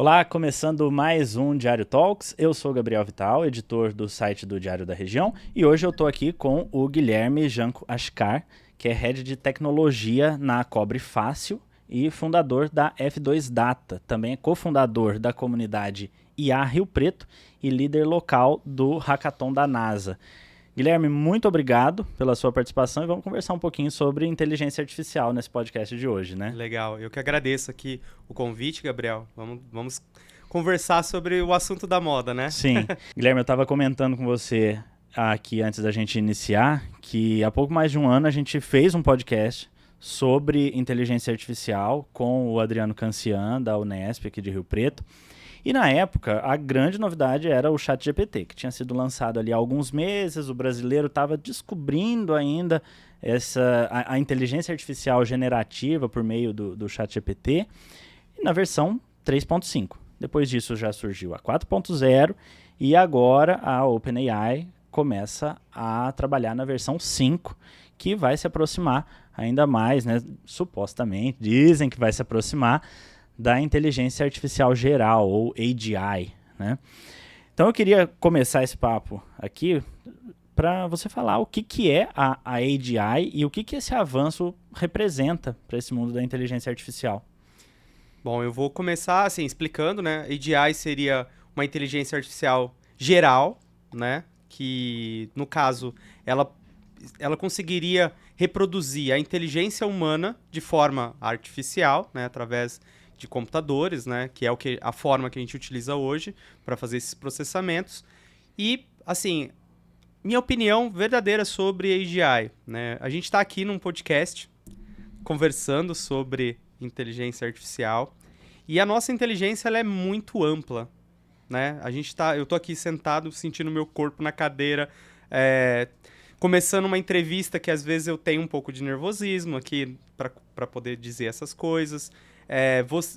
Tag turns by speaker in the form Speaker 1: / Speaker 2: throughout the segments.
Speaker 1: Olá, começando mais um Diário Talks. Eu sou Gabriel Vital, editor do site do Diário da Região, e hoje eu estou aqui com o Guilherme Janco Ascar, que é Head de Tecnologia na Cobre Fácil e fundador da F2 Data. Também é cofundador da comunidade IA Rio Preto e líder local do Hackathon da NASA. Guilherme, muito obrigado pela sua participação e vamos conversar um pouquinho sobre inteligência artificial nesse podcast de hoje, né?
Speaker 2: Legal, eu que agradeço aqui o convite, Gabriel. Vamos conversar sobre o assunto da moda, né?
Speaker 1: Sim. Guilherme, eu estava comentando com você aqui antes da gente iniciar que há pouco mais de um ano a gente fez um podcast sobre inteligência artificial com o Adriano Cancian, da Unesp aqui de Rio Preto. E na época, a grande novidade era o ChatGPT, que tinha sido lançado ali há alguns meses, o brasileiro estava descobrindo ainda a inteligência artificial generativa por meio do ChatGPT, e na versão 3.5. Depois disso já surgiu a 4.0 e agora a OpenAI começa a trabalhar na versão 5, que vai se aproximar ainda mais, né? Supostamente, dizem que vai se aproximar da inteligência artificial geral, ou AGI, né? Então eu queria começar esse papo aqui para você falar o que é a AGI e o que esse avanço representa para esse mundo da inteligência artificial.
Speaker 2: Bom, eu vou começar assim explicando, né? AGI seria uma inteligência artificial geral, né? Que no caso ela conseguiria reproduzir a inteligência humana de forma artificial, né? Através de computadores, né? Que é a forma que a gente utiliza hoje para fazer esses processamentos. E, assim, minha opinião verdadeira sobre AGI, né? A gente está aqui num podcast conversando sobre inteligência artificial e a nossa inteligência ela é muito ampla, né? Eu tô aqui sentado sentindo meu corpo na cadeira, começando uma entrevista que às vezes eu tenho um pouco de nervosismo aqui para poder dizer essas coisas.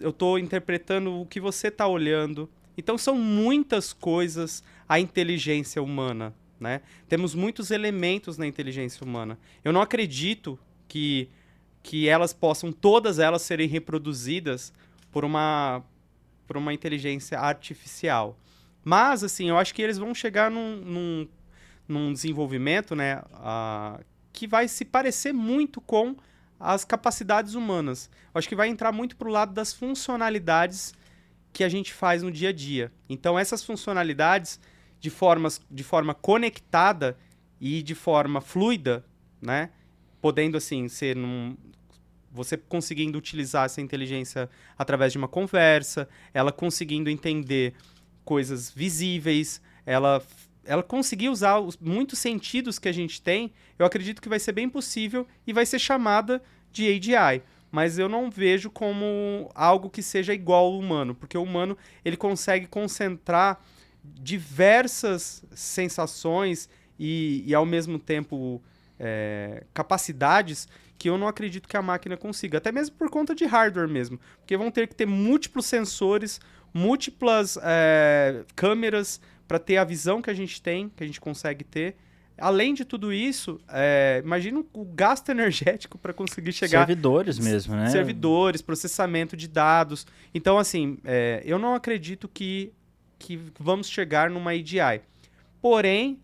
Speaker 2: Eu estou interpretando o que você está olhando. Então, são muitas coisas a inteligência humana, né? Temos muitos elementos na inteligência humana. Eu não acredito que todas elas serem reproduzidas por uma inteligência artificial. Mas, assim, eu acho que eles vão chegar num desenvolvimento, né, que vai se parecer muito com as capacidades humanas. Eu acho que vai entrar muito para o lado das funcionalidades que a gente faz no dia a dia. Então, essas funcionalidades, de forma conectada e de forma fluida, né? Podendo, assim, você conseguindo utilizar essa inteligência através de uma conversa, ela conseguindo entender coisas visíveis, ela conseguir usar muitos sentidos que a gente tem, eu acredito que vai ser bem possível e vai ser chamada de AGI. Mas eu não vejo como algo que seja igual ao humano, porque o humano ele consegue concentrar diversas sensações e ao mesmo tempo, capacidades que eu não acredito que a máquina consiga. Até mesmo por conta de hardware mesmo. Porque vão ter que ter múltiplos sensores, múltiplas câmeras para ter a visão que a gente tem, que a gente consegue ter. Além de tudo isso, imagina o gasto energético para conseguir chegar...
Speaker 1: Servidores mesmo, né?
Speaker 2: Servidores, processamento de dados. Então, assim, eu não acredito que vamos chegar numa AGI. Porém,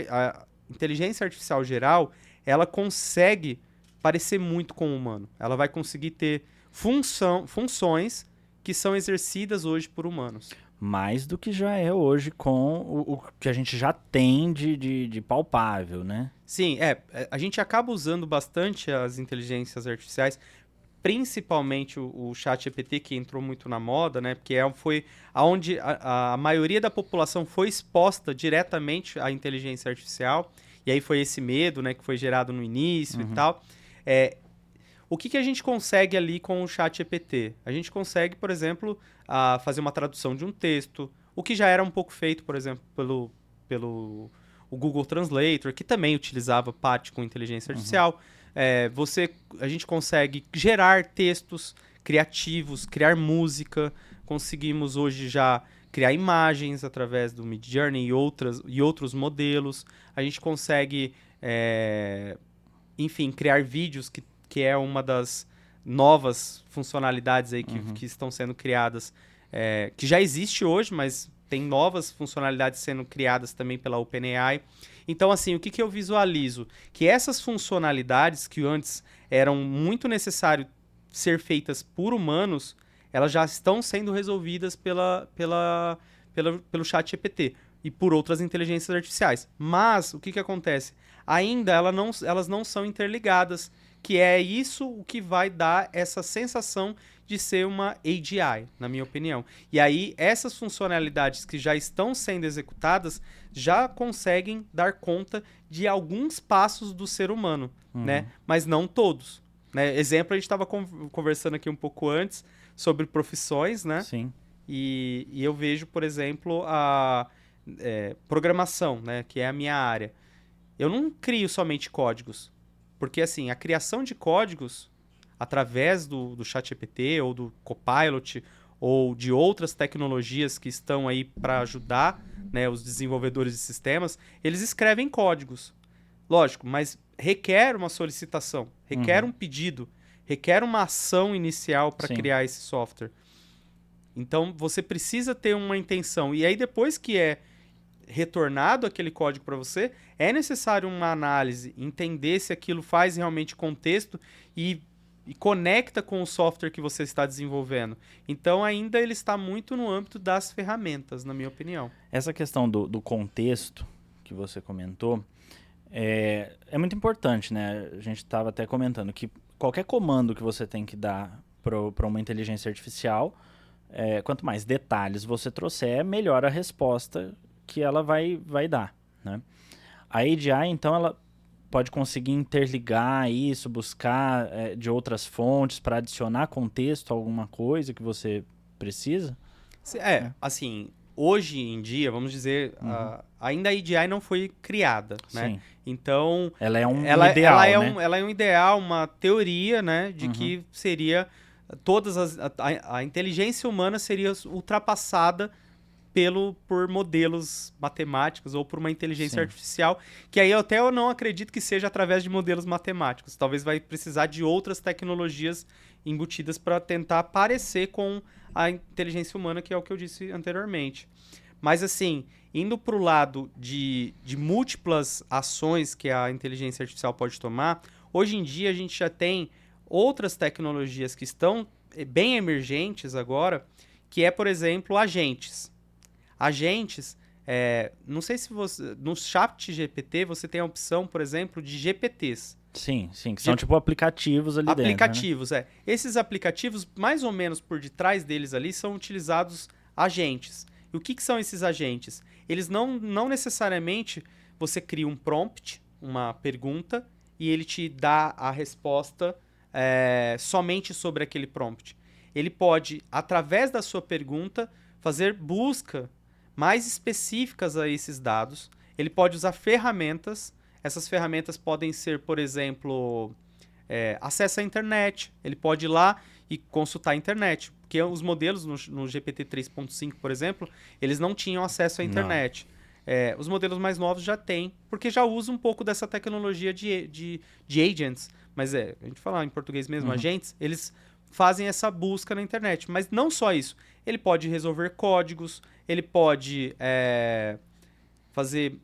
Speaker 2: a inteligência artificial geral, ela consegue parecer muito com o humano. Ela vai conseguir ter funções que são exercidas hoje por humanos.
Speaker 1: Mais do que já é hoje com o que a gente já tem de palpável, né?
Speaker 2: Sim, a gente acaba usando bastante as inteligências artificiais, principalmente o ChatGPT, que entrou muito na moda, né? Porque foi onde a maioria da população foi exposta diretamente à inteligência artificial. E aí foi esse medo, né, que foi gerado no início e tal. O que a gente consegue ali com o ChatGPT? A gente consegue, por exemplo, fazer uma tradução de um texto, o que já era um pouco feito, por exemplo, pelo o Google Translator, que também utilizava parte com inteligência artificial. A gente consegue gerar textos criativos, criar música, conseguimos hoje já criar imagens através do Midjourney e outros modelos. A gente consegue, enfim, criar vídeos, que é uma das novas funcionalidades aí que estão sendo criadas que já existe hoje, mas tem novas funcionalidades sendo criadas também pela OpenAI. Então, assim, o que eu visualizo? Que essas funcionalidades que antes eram muito necessárias ser feitas por humanos, elas já estão sendo resolvidas pelo chat GPT e por outras inteligências artificiais. Mas, o que acontece? Ainda elas não são interligadas, que é isso o que vai dar essa sensação de ser uma AGI, na minha opinião. E aí, essas funcionalidades que já estão sendo executadas já conseguem dar conta de alguns passos do ser humano, né? Mas não todos. Né? Exemplo, a gente estava conversando aqui um pouco antes sobre profissões, né?
Speaker 1: Sim.
Speaker 2: E eu vejo, por exemplo, a programação, né? Que é a minha área. Eu não crio somente códigos, porque assim, a criação de códigos através do ChatGPT ou do Copilot ou de outras tecnologias que estão aí para ajudar, né, os desenvolvedores de sistemas, eles escrevem códigos. Lógico, mas requer uma solicitação, requer um pedido, requer uma ação inicial para criar esse software. Então, você precisa ter uma intenção. E aí, depois que é retornado aquele código para você, é necessário uma análise, entender se aquilo faz realmente contexto e conecta com o software que você está desenvolvendo. Então, ainda ele está muito no âmbito das ferramentas, na minha opinião.
Speaker 1: Essa questão do contexto que você comentou é muito importante, né? A gente estava até comentando que qualquer comando que você tem que dar para uma inteligência artificial, quanto mais detalhes você trouxer, melhor a resposta que ela vai dar, né? A AGI, então, ela pode conseguir interligar isso, buscar de outras fontes para adicionar contexto a alguma coisa que você precisa?
Speaker 2: Assim, hoje em dia, vamos dizer, ainda a AGI não foi criada, né?
Speaker 1: Sim.
Speaker 2: Então,
Speaker 1: ela é um ideal, né?
Speaker 2: Ela é um ideal, uma teoria, né? De que seria a inteligência humana seria ultrapassada por modelos matemáticos ou por uma inteligência artificial, que aí eu não acredito que seja através de modelos matemáticos. Talvez vai precisar de outras tecnologias embutidas para tentar parecer com a inteligência humana, que é o que eu disse anteriormente. Mas assim, indo para o lado de múltiplas ações que a inteligência artificial pode tomar, hoje em dia a gente já tem outras tecnologias que estão bem emergentes agora, que é, por exemplo, agentes. Agentes, não sei se você... No chat GPT você tem a opção, por exemplo, de GPTs.
Speaker 1: Sim, que são tipo aplicativos ali
Speaker 2: aplicativos,
Speaker 1: dentro, né?
Speaker 2: Esses aplicativos, mais ou menos por detrás deles ali, são utilizados agentes. E o que são esses agentes? Eles não necessariamente você cria um prompt, uma pergunta, e ele te dá a resposta somente sobre aquele prompt. Ele pode, através da sua pergunta, fazer busca mais específicas a esses dados. Ele pode usar ferramentas. Essas ferramentas podem ser, por exemplo, acesso à internet. Ele pode ir lá e consultar a internet. Porque os modelos no GPT 3.5, por exemplo, eles não tinham acesso à internet. Os modelos mais novos já têm, porque já usam um pouco dessa tecnologia de agents. Mas a gente fala em português mesmo, agentes, eles fazem essa busca na internet. Mas não só isso. Ele pode resolver códigos, ele pode fazer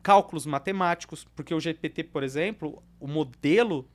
Speaker 2: cálculos matemáticos, porque o GPT, por exemplo, o modelo,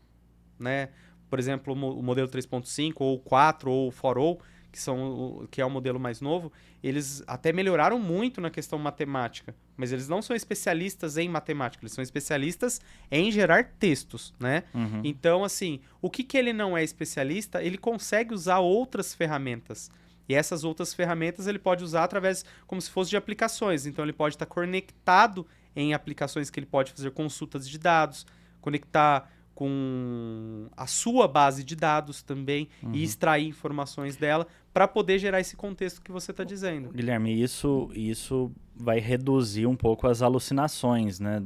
Speaker 2: né, por exemplo, o modelo 3.5, ou o 4, ou o 4O, que é o modelo mais novo, eles até melhoraram muito na questão matemática, mas eles não são especialistas em matemática, eles são especialistas em gerar textos, né? Então, assim, o que ele não é especialista, ele consegue usar outras ferramentas. E essas outras ferramentas ele pode usar através, como se fosse de aplicações. Então, ele pode estar conectado em aplicações que ele pode fazer consultas de dados, conectar com a sua base de dados também e extrair informações dela para poder gerar esse contexto que você está dizendo.
Speaker 1: Guilherme, isso vai reduzir um pouco as alucinações, né,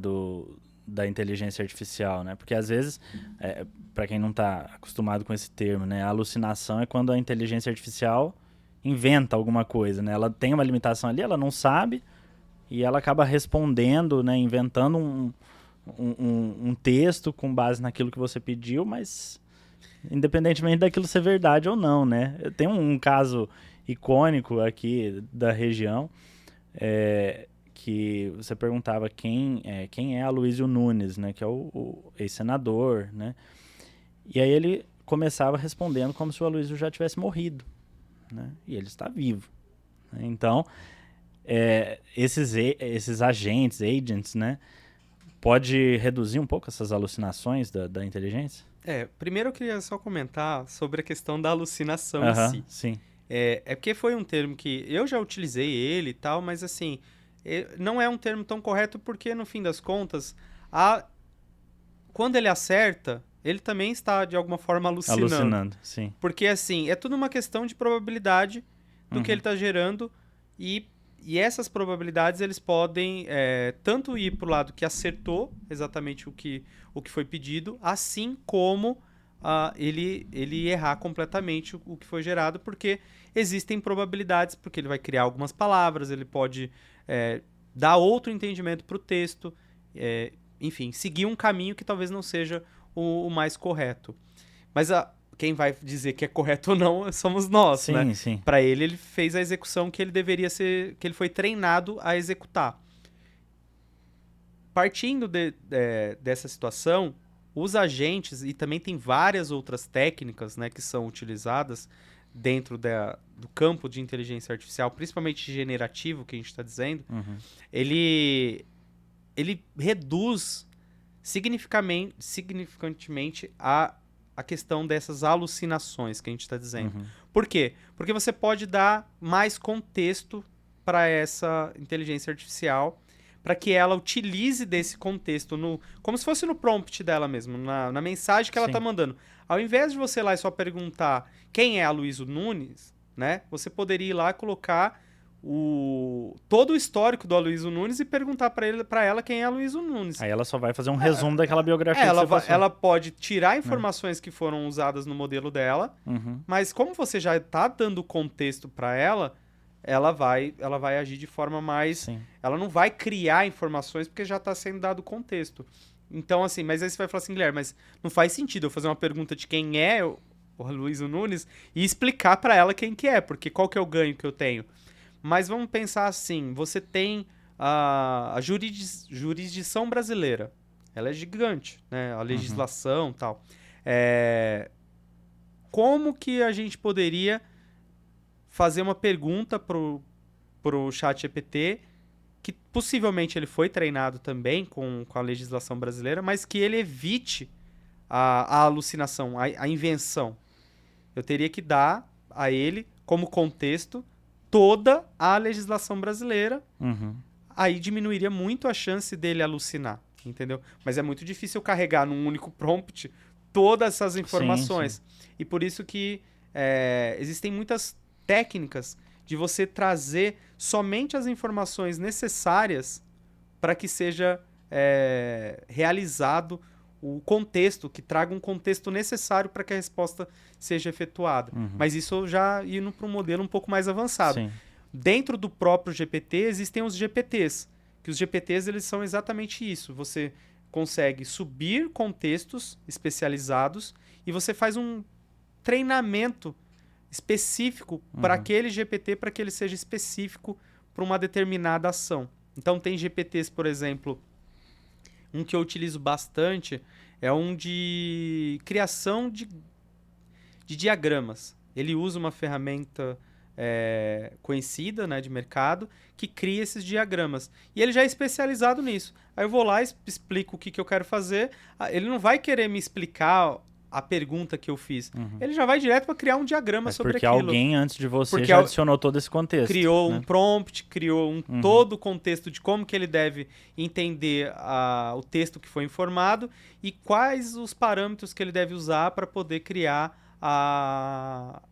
Speaker 1: da inteligência artificial, né? Porque às vezes, para quem não está acostumado com esse termo, né, a alucinação é quando a inteligência artificial inventa alguma coisa, né? Ela tem uma limitação ali, ela não sabe e ela acaba respondendo, né, inventando um texto com base naquilo que você pediu, mas independentemente daquilo ser verdade ou não, né? Tem um caso icônico aqui da região, que você perguntava quem é Aloysio Nunes, né, que é o ex-senador, né? E aí ele começava respondendo como se o Aloysio já tivesse morrido, né? E ele está vivo. Né? Então, esses agents, né, pode reduzir um pouco essas alucinações da inteligência?
Speaker 2: Primeiro eu queria só comentar sobre a questão da alucinação em si.
Speaker 1: Sim.
Speaker 2: É porque foi um termo que eu já utilizei ele e tal, mas assim, não é um termo tão correto porque, no fim das contas, quando ele acerta, ele também está, de alguma forma, alucinando.
Speaker 1: Sim.
Speaker 2: Porque, assim, é tudo uma questão de probabilidade do que ele está gerando e essas probabilidades, eles podem tanto ir para o lado que acertou exatamente o que foi pedido, assim como ele errar completamente o que foi gerado, porque existem probabilidades, porque ele vai criar algumas palavras, ele pode dar outro entendimento para o texto, enfim, seguir um caminho que talvez não seja o mais correto. Mas quem vai dizer que é correto ou não somos nós,
Speaker 1: sim,
Speaker 2: né?
Speaker 1: Sim.
Speaker 2: Para ele fez a execução que ele deveria ser, que ele foi treinado a executar. Partindo dessa situação, os agentes, e também tem várias outras técnicas, né, que são utilizadas dentro do campo de inteligência artificial, principalmente generativo, que a gente está dizendo, ele reduz significantemente a questão dessas alucinações que a gente está dizendo. Por quê? Porque você pode dar mais contexto para essa inteligência artificial, para que ela utilize desse contexto, como se fosse no prompt dela mesmo, na mensagem que ela está mandando. Ao invés de você ir lá e só perguntar quem é Aloysio Nunes, né, você poderia ir lá e colocar todo o histórico do Aloysio Nunes e perguntar para ela quem é Aloysio Nunes.
Speaker 1: Aí ela só vai fazer um resumo daquela biografia que você passou.
Speaker 2: Ela pode tirar informações que foram usadas no modelo dela, mas como você já está dando contexto para ela vai agir de forma mais...
Speaker 1: Sim.
Speaker 2: Ela não vai criar informações porque já está sendo dado contexto. Então, assim, mas aí você vai falar assim, Guilherme, mas não faz sentido eu fazer uma pergunta de quem é o Aloysio Nunes e explicar para ela quem que é, porque qual que é o ganho que eu tenho? Mas vamos pensar assim, você tem a jurisdição brasileira, ela é gigante, né? A legislação e tal. Como que a gente poderia fazer uma pergunta pro ChatGPT, que possivelmente ele foi treinado também com a legislação brasileira, mas que ele evite a alucinação, a invenção? Eu teria que dar a ele, como contexto, toda a legislação brasileira, aí diminuiria muito a chance dele alucinar, entendeu? Mas é muito difícil carregar num único prompt todas essas informações.
Speaker 1: Sim.
Speaker 2: E por isso que existem muitas técnicas de você trazer somente as informações necessárias para que seja realizado o contexto, que traga um contexto necessário para que a resposta seja efetuada. Mas isso já indo para um modelo um pouco mais avançado.
Speaker 1: Sim.
Speaker 2: Dentro do próprio GPT existem os GPTs, que os GPTs eles são exatamente isso. Você consegue subir contextos especializados e você faz um treinamento específico para aquele GPT, para que ele seja específico para uma determinada ação. Então tem GPTs, por exemplo, um que eu utilizo bastante é um de criação de diagramas. Ele usa uma ferramenta conhecida, né, de mercado, que cria esses diagramas. E ele já é especializado nisso. Aí eu vou lá e explico o que eu quero fazer. Ele não vai querer me explicar a pergunta que eu fiz. Ele já vai direto para criar um diagrama sobre
Speaker 1: porque
Speaker 2: aquilo.
Speaker 1: Porque alguém antes de você já adicionou todo esse contexto.
Speaker 2: Criou um prompt, criou todo o contexto de como que ele deve entender o texto que foi informado e quais os parâmetros que ele deve usar para poder criar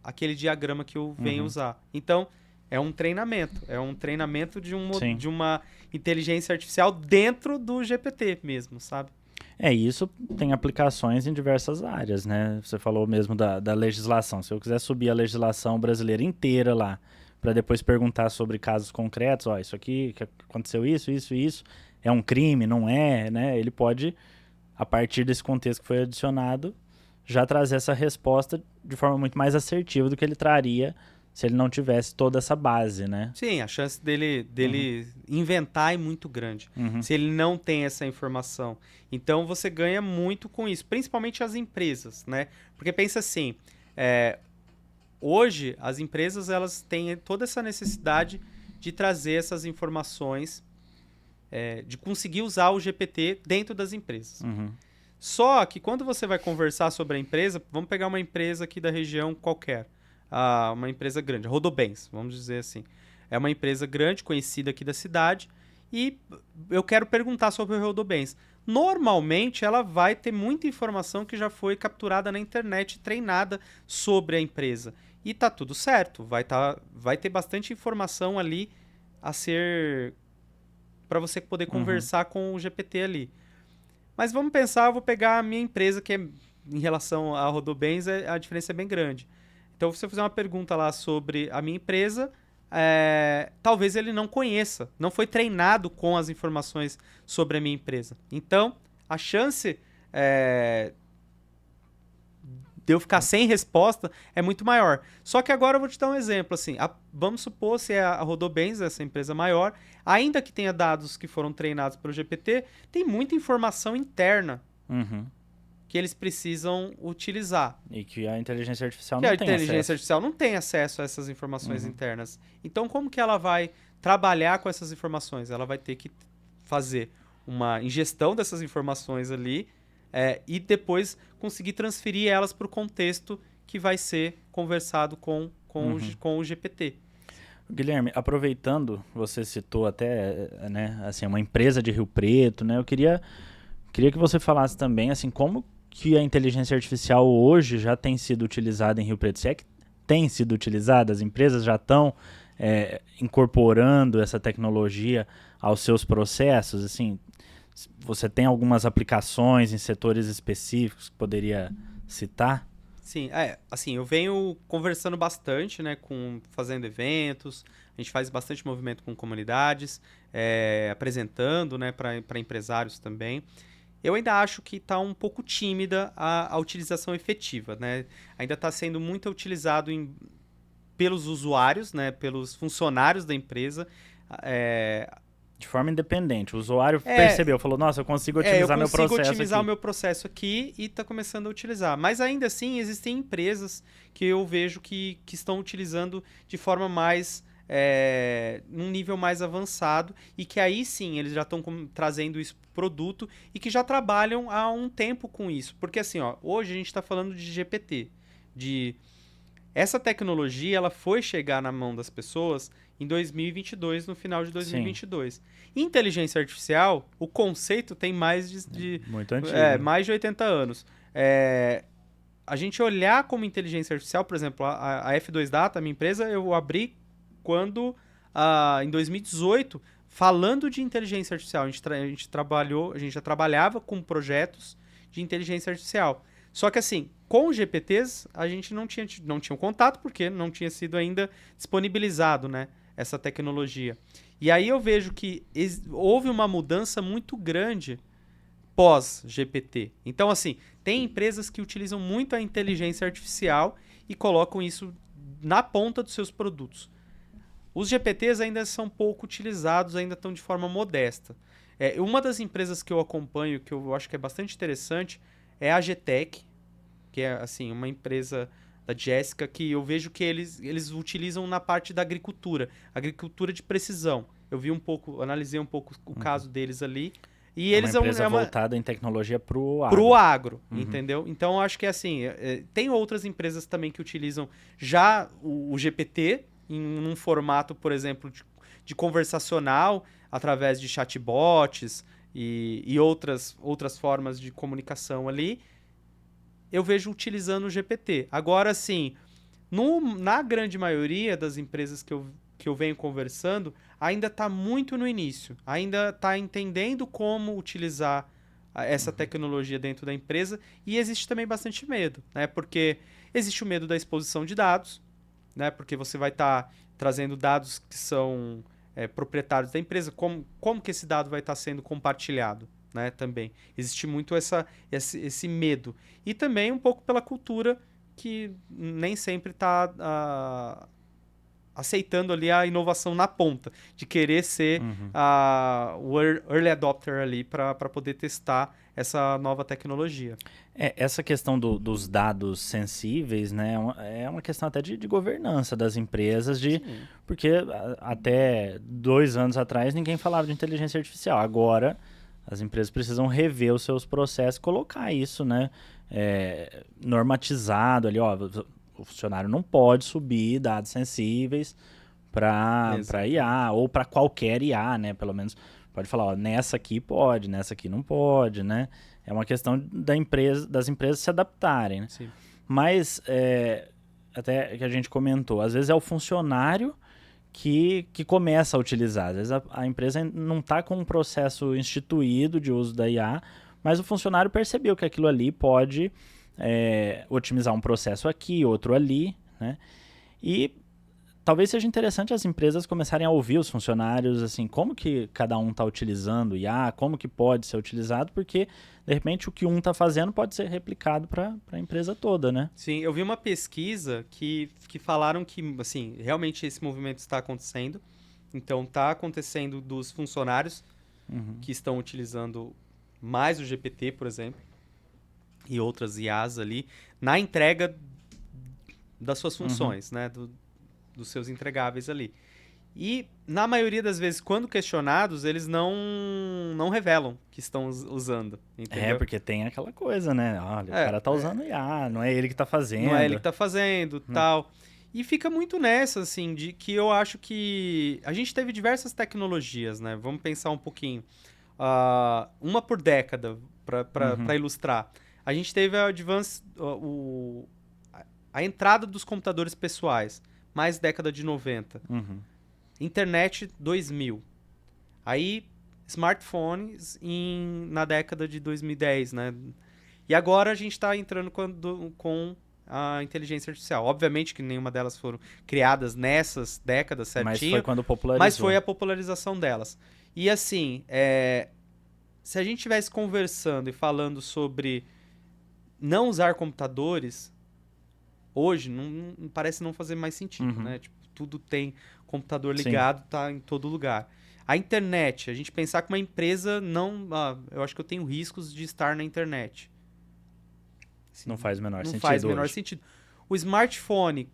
Speaker 2: aquele diagrama que eu venho usar. Então, é um treinamento. É um treinamento de uma inteligência artificial dentro do GPT mesmo, sabe?
Speaker 1: Isso tem aplicações em diversas áreas, né? Você falou mesmo da legislação. Se eu quiser subir a legislação brasileira inteira lá, para depois perguntar sobre casos concretos, isso aqui, que aconteceu isso, é um crime, não é, né? Ele pode, a partir desse contexto que foi adicionado, já trazer essa resposta de forma muito mais assertiva do que ele traria se ele não tivesse toda essa base, né?
Speaker 2: Sim, a chance dele inventar é muito grande, se ele não tem essa informação. Então você ganha muito com isso, principalmente as empresas, né? Porque pensa assim, hoje as empresas elas têm toda essa necessidade de trazer essas informações, de conseguir usar o GPT dentro das empresas. Só que quando você vai conversar sobre a empresa, vamos pegar uma empresa aqui da região qualquer, uma empresa grande, a Rodobens, vamos dizer assim. É uma empresa grande, conhecida aqui da cidade, e eu quero perguntar sobre a Rodobens. Normalmente, ela vai ter muita informação que já foi capturada na internet, treinada sobre a empresa. E tá tudo certo, vai ter bastante informação ali a ser para você poder conversar com o GPT ali. Mas vamos pensar, eu vou pegar a minha empresa, que em relação à Rodobens, a diferença é bem grande. Então, se eu fizer uma pergunta lá sobre a minha empresa, talvez ele não conheça, não foi treinado com as informações sobre a minha empresa. Então, a chance de eu ficar sem resposta é muito maior. Só que agora eu vou te dar um exemplo. Assim, vamos supor se é a Rodobens, essa empresa maior, ainda que tenha dados que foram treinados pelo GPT, tem muita informação interna que eles precisam utilizar.
Speaker 1: E que a inteligência artificial
Speaker 2: Que
Speaker 1: não
Speaker 2: a
Speaker 1: tem
Speaker 2: inteligência
Speaker 1: acesso.
Speaker 2: artificial não tem acesso a essas informações internas. Então, como que ela vai trabalhar com essas informações? Ela vai ter que fazer uma ingestão dessas informações ali, e depois conseguir transferir elas para o contexto que vai ser conversado com o GPT.
Speaker 1: Guilherme, aproveitando, você citou até, né, assim, uma empresa de Rio Preto, né? Eu queria que você falasse também, assim, como que a inteligência artificial hoje já tem sido utilizada em Rio Preto. Se é que tem sido utilizada, as empresas já estão incorporando essa tecnologia aos seus processos, assim, você tem algumas aplicações em setores específicos que poderia citar?
Speaker 2: Sim, assim, eu venho conversando bastante, né, fazendo eventos, a gente faz bastante movimento com comunidades, apresentando, né, para empresários também. Eu ainda acho que está um pouco tímida a utilização efetiva, né? Ainda está sendo muito utilizado pelos usuários, né, pelos funcionários da empresa.
Speaker 1: De forma independente. O usuário percebeu, falou, nossa, eu consigo otimizar meu processo aqui.
Speaker 2: Eu consigo otimizar o meu processo aqui e está começando a utilizar. Mas ainda assim, existem empresas que eu vejo que estão utilizando de forma mais... num nível mais avançado e que aí sim, eles já estão trazendo isso para o produto e que já trabalham há um tempo com isso. Porque assim, hoje a gente está falando de GPT, essa tecnologia ela foi chegar na mão das pessoas em 2022, no final de 2022. Sim. Inteligência artificial, o conceito tem mais
Speaker 1: muito antigo.
Speaker 2: Mais de 80 anos. A gente olhar como inteligência artificial, por exemplo, a F2 Data, a minha empresa, eu abri quando, em 2018, falando de inteligência artificial, a gente já trabalhava com projetos de inteligência artificial. Só que assim, com os GPTs, a gente não tinha um contato, porque não tinha sido ainda disponibilizado, né, essa tecnologia. E aí eu vejo que houve uma mudança muito grande pós-GPT. Então, assim, tem empresas que utilizam muito a inteligência artificial e colocam isso na ponta dos seus produtos. Os GPTs ainda são pouco utilizados, ainda estão de forma modesta. Uma das empresas que eu acompanho, que eu acho que é bastante interessante, é a GTEC, que é assim, uma empresa da Jéssica, que eu vejo que eles utilizam na parte da agricultura de precisão. Eu vi analisei um pouco o caso deles ali. E eles
Speaker 1: uma empresa voltada em tecnologia pro
Speaker 2: agro, entendeu? Então, eu acho que assim, tem outras empresas também que utilizam já o GPT em um formato, por exemplo, de conversacional, através de chatbots e outras formas de comunicação ali. Eu vejo utilizando o GPT. Agora, assim, na grande maioria das empresas que eu venho conversando, ainda está muito no início. Ainda está entendendo como utilizar essa tecnologia dentro da empresa. E existe também bastante medo, né? Porque existe o medo da exposição de dados, né? Porque você vai estar trazendo dados que são proprietários da empresa. Como que esse dado vai estar sendo compartilhado? Né, também. Existe muito esse medo. E também um pouco pela cultura que nem sempre está aceitando ali a inovação na ponta, de querer ser o early adopter ali para poder testar essa nova tecnologia.
Speaker 1: Essa questão dos dados sensíveis, né, é uma questão até de governança das empresas, porque até 2 anos atrás ninguém falava de inteligência artificial. Agora as empresas precisam rever os seus processos, colocar isso, né, normatizado ali, ó, o funcionário não pode subir dados sensíveis para IA ou para qualquer IA, né, pelo menos pode falar, ó, nessa aqui pode, nessa aqui não pode, né? É uma questão das empresas se adaptarem, né?
Speaker 2: Sim.
Speaker 1: Mas, até que a gente comentou, às vezes é o funcionário que começa a utilizar. Às vezes a empresa não está com um processo instituído de uso da IA, mas o funcionário percebeu que aquilo ali pode otimizar um processo aqui, outro ali, né? E talvez seja interessante as empresas começarem a ouvir os funcionários, assim, como que cada um está utilizando IA, como que pode ser utilizado, porque, de repente, o que um está fazendo pode ser replicado para a empresa toda, né?
Speaker 2: Sim, eu vi uma pesquisa que falaram que, assim, realmente esse movimento está acontecendo. Então, está acontecendo dos funcionários que estão utilizando mais o GPT, por exemplo, e outras IAs ali, na entrega das suas funções, né? Dos seus entregáveis ali. E, na maioria das vezes, quando questionados, eles não revelam que estão usando, entendeu?
Speaker 1: Porque tem aquela coisa, né? Olha, o cara tá usando IA, não é ele que tá fazendo.
Speaker 2: Não é ele que tá fazendo, tal. E fica muito nessa, assim, de que eu acho que a gente teve diversas tecnologias, né? Vamos pensar um pouquinho. Uma por década, para ilustrar. A gente teve a entrada dos computadores pessoais, mais década de 90. Internet, 2000. Aí, smartphones na década de 2010, né? E agora a gente está entrando com a inteligência artificial. Obviamente que nenhuma delas foram criadas nessas décadas certinho.
Speaker 1: Mas foi quando popularizou.
Speaker 2: Mas foi a popularização delas. E assim, se a gente estivesse conversando e falando sobre não usar computadores, hoje não parece não fazer mais sentido, né? Tipo, tudo tem computador ligado, tá em todo lugar. A internet, a gente pensar que uma empresa eu acho que eu tenho riscos de estar na internet.
Speaker 1: Assim, não faz o menor sentido.
Speaker 2: Não faz o menor sentido. O smartphone,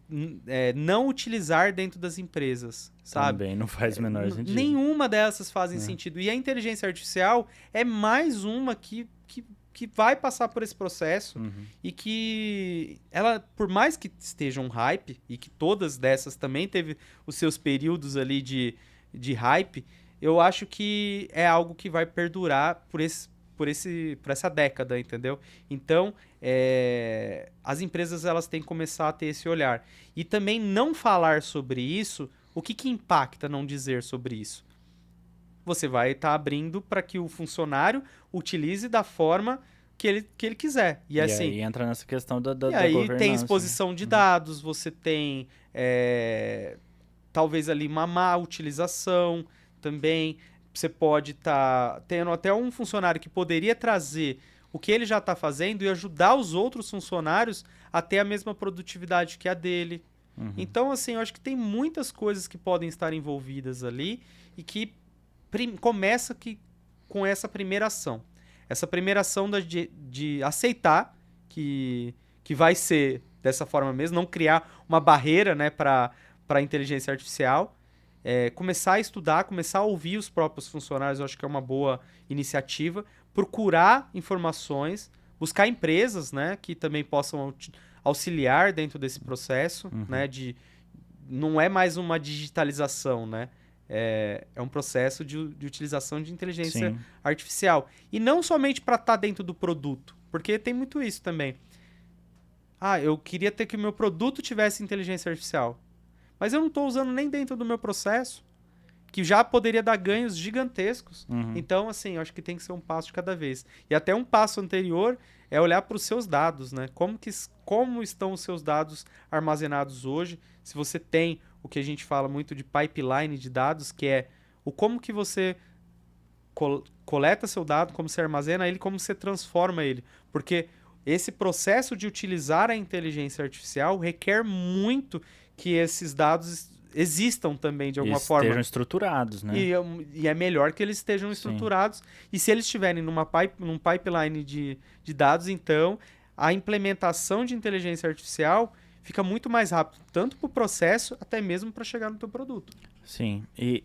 Speaker 2: não utilizar dentro das empresas, sabe?
Speaker 1: Também não faz o menor sentido.
Speaker 2: Nenhuma dessas fazem sentido. E a inteligência artificial é mais uma que vai passar por esse processo e que ela, por mais que esteja um hype, e que todas dessas também teve os seus períodos ali de hype, eu acho que é algo que vai perdurar por essa década, entendeu? Então, as empresas elas têm que começar a ter esse olhar. E também não falar sobre isso, o que impacta não dizer sobre isso? Você vai estar abrindo para que o funcionário utilize da forma que ele quiser. E assim,
Speaker 1: aí entra nessa questão da
Speaker 2: aí
Speaker 1: governança.
Speaker 2: Tem exposição de dados, você tem talvez ali uma má utilização também. Você pode estar tendo até um funcionário que poderia trazer o que ele já está fazendo e ajudar os outros funcionários a ter a mesma produtividade que a dele. Então, assim, eu acho que tem muitas coisas que podem estar envolvidas ali e que começa com essa primeira ação. Essa primeira ação de aceitar que vai ser dessa forma mesmo, não criar uma barreira, né, para a inteligência artificial. Começar a estudar, começar a ouvir os próprios funcionários, eu acho que é uma boa iniciativa. Procurar informações, buscar empresas, né, que também possam auxiliar dentro desse processo, né, não é mais uma digitalização, né? É um processo de utilização de inteligência artificial. E não somente para estar dentro do produto, porque tem muito isso também. Eu queria ter que o meu produto tivesse inteligência artificial, mas eu não estou usando nem dentro do meu processo, que já poderia dar ganhos gigantescos. Então, assim, eu acho que tem que ser um passo de cada vez. E até um passo anterior é olhar para os seus dados, né? Como estão os seus dados armazenados hoje? Se você tem o que a gente fala muito de pipeline de dados, que é como que você coleta seu dado, como você armazena ele, como você transforma ele. Porque esse processo de utilizar a inteligência artificial requer muito que esses dados existam também de alguma
Speaker 1: Estejam
Speaker 2: forma.
Speaker 1: estruturados, né?
Speaker 2: E é melhor que eles estejam estruturados. E se eles estiverem num pipeline de dados, então a implementação de inteligência artificial fica muito mais rápido, tanto para o processo, até mesmo para chegar no teu produto.
Speaker 1: Sim, e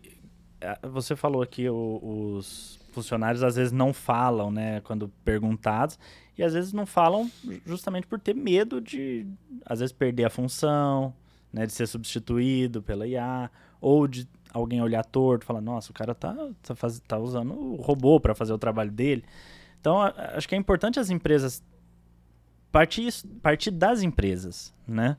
Speaker 1: você falou aqui, os funcionários às vezes não falam, né, quando perguntados, e às vezes não falam justamente por ter medo de, às vezes, perder a função, né, de ser substituído pela IA, ou de alguém olhar torto e falar, nossa, o cara tá usando o robô para fazer o trabalho dele. Então, acho que é importante as empresas partir das empresas, né?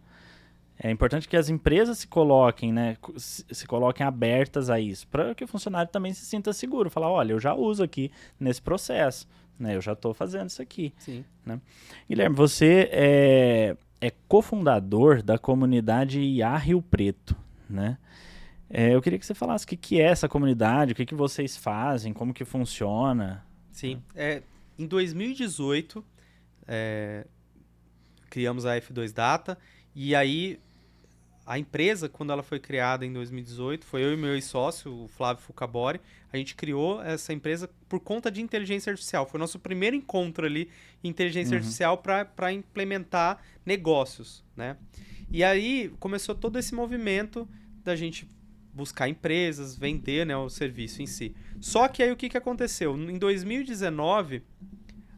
Speaker 1: É importante que as empresas se coloquem, né, se coloquem abertas a isso, para que o funcionário também se sinta seguro, falar, olha, eu já uso aqui nesse processo, né, eu já estou fazendo isso aqui.
Speaker 2: Sim.
Speaker 1: Né? Guilherme, você é cofundador da comunidade IA Rio Preto, né? Eu queria que você falasse o que é essa comunidade, o que vocês fazem, como que funciona.
Speaker 2: Sim. Em 2018, criamos a F2 Data, e aí a empresa, quando ela foi criada em 2018, foi eu e meu ex-sócio, o Flávio Fucabori, a gente criou essa empresa por conta de inteligência artificial. Foi o nosso primeiro encontro ali em inteligência artificial para implementar negócios, né? E aí começou todo esse movimento da gente buscar empresas, vender, né, o serviço em si. Só que aí o que aconteceu? Em 2019,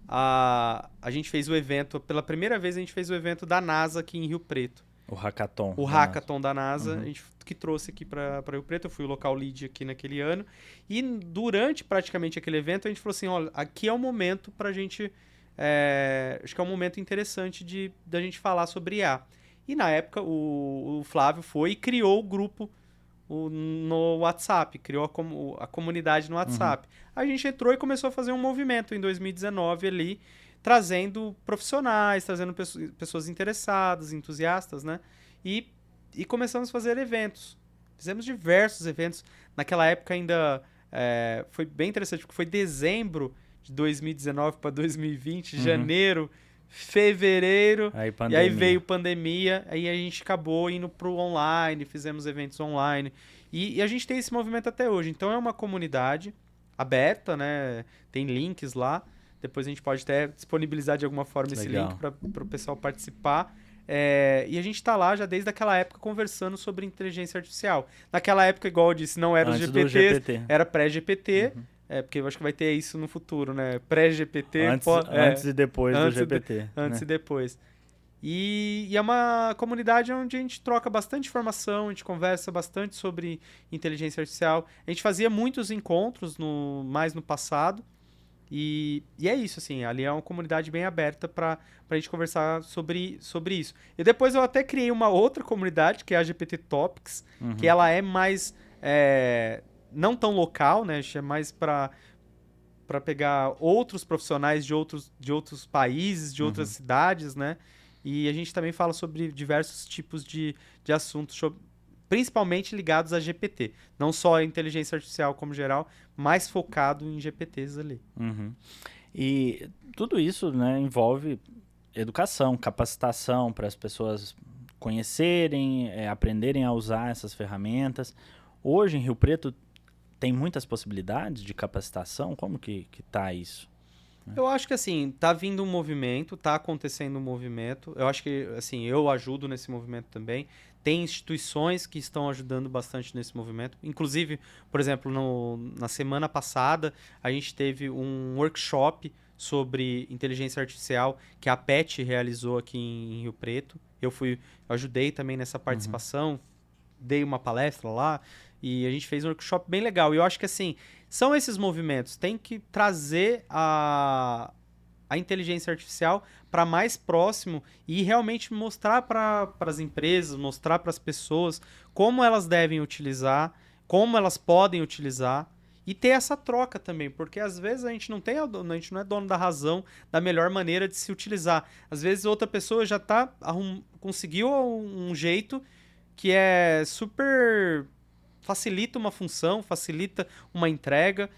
Speaker 2: a gente fez o evento, pela primeira vez a gente fez o evento da NASA aqui em Rio Preto.
Speaker 1: O Hackathon.
Speaker 2: O Hackathon da NASA, a gente que trouxe aqui para Rio Preto, eu fui o local lead aqui naquele ano. E durante praticamente aquele evento, a gente falou assim, olha, aqui é o momento pra gente, acho que é um momento interessante da gente falar sobre IA. E na época, o Flávio foi e criou o grupo no WhatsApp, criou a comunidade no WhatsApp. A gente entrou e começou a fazer um movimento em 2019 ali, trazendo profissionais, trazendo pessoas interessadas, entusiastas, né? E começamos a fazer eventos. Fizemos diversos eventos. Naquela época ainda foi bem interessante, porque foi dezembro de 2019 para 2020, janeiro, fevereiro, e aí veio pandemia, aí a gente acabou indo pro online, fizemos eventos online, e a gente tem esse movimento até hoje. Então é uma comunidade aberta, né? Tem links lá. Depois a gente pode até disponibilizar de alguma forma esse link para o pessoal participar. E a gente está lá já desde aquela época conversando sobre inteligência artificial. Naquela época, igual eu disse, não era os GPT, era pré-GPT, porque eu acho que vai ter isso no futuro, né? Pré-GPT.
Speaker 1: Antes e depois do GPT.
Speaker 2: Antes e depois. E é uma comunidade onde a gente troca bastante informação, a gente conversa bastante sobre inteligência artificial. A gente fazia muitos encontros mais no passado. E é isso, assim, ali é uma comunidade bem aberta para a gente conversar sobre isso. E depois eu até criei uma outra comunidade, que é a GPT Topics, que ela é mais, não tão local, né? É mais para pegar outros profissionais de outros países, de outras cidades, né? E a gente também fala sobre diversos tipos de assuntos, principalmente ligados a GPT. Não só a inteligência artificial como geral, mais focado em GPTs ali.
Speaker 1: E tudo isso, né, envolve educação, capacitação para as pessoas conhecerem, aprenderem a usar essas ferramentas. Hoje, em Rio Preto, tem muitas possibilidades de capacitação? Como que tá isso?
Speaker 2: Eu acho que, assim, tá vindo um movimento, tá acontecendo um movimento. Eu acho que, assim, eu ajudo nesse movimento também. Tem instituições que estão ajudando bastante nesse movimento. Inclusive, por exemplo, na semana passada, a gente teve um workshop sobre inteligência artificial que a PET realizou aqui em Rio Preto. Eu ajudei também nessa participação, dei uma palestra lá e a gente fez um workshop bem legal. E eu acho que, assim, são esses movimentos. Tem que trazer a inteligência artificial para mais próximo e realmente mostrar para as empresas, mostrar para as pessoas como elas devem utilizar, como elas podem utilizar e ter essa troca também, porque às vezes a gente não é dono da razão da melhor maneira de se utilizar. Às vezes outra pessoa já conseguiu um jeito que é super facilita uma função, facilita uma entrega.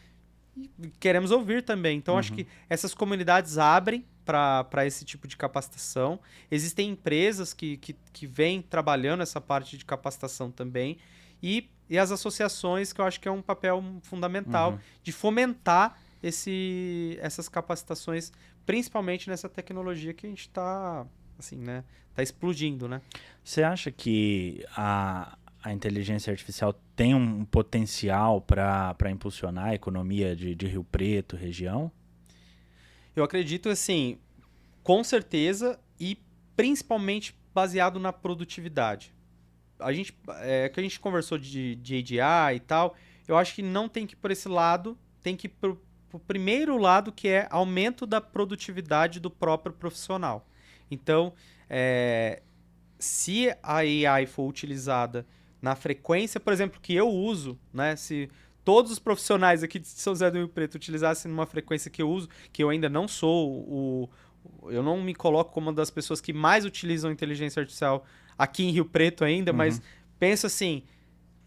Speaker 2: E queremos ouvir também. Então, acho que essas comunidades abrem para esse tipo de capacitação. Existem empresas que vêm trabalhando essa parte de capacitação também. e as associações, que eu acho que é um papel fundamental de fomentar essas capacitações, principalmente nessa tecnologia que a gente está, assim, né, tá explodindo, né?
Speaker 1: Você acha que a inteligência artificial tem um potencial para impulsionar a economia de Rio Preto, região?
Speaker 2: Eu acredito, assim, com certeza e principalmente baseado na produtividade. Que a gente conversou de AGI e tal, eu acho que não tem que ir por esse lado, tem que ir pro primeiro lado, que é aumento da produtividade do próprio profissional. Então, se a AI for utilizada na frequência, por exemplo, que eu uso, né? Se todos os profissionais aqui de São José do Rio Preto utilizassem numa frequência que eu uso, que eu ainda não sou eu não me coloco como uma das pessoas que mais utilizam inteligência artificial aqui em Rio Preto ainda, mas penso assim,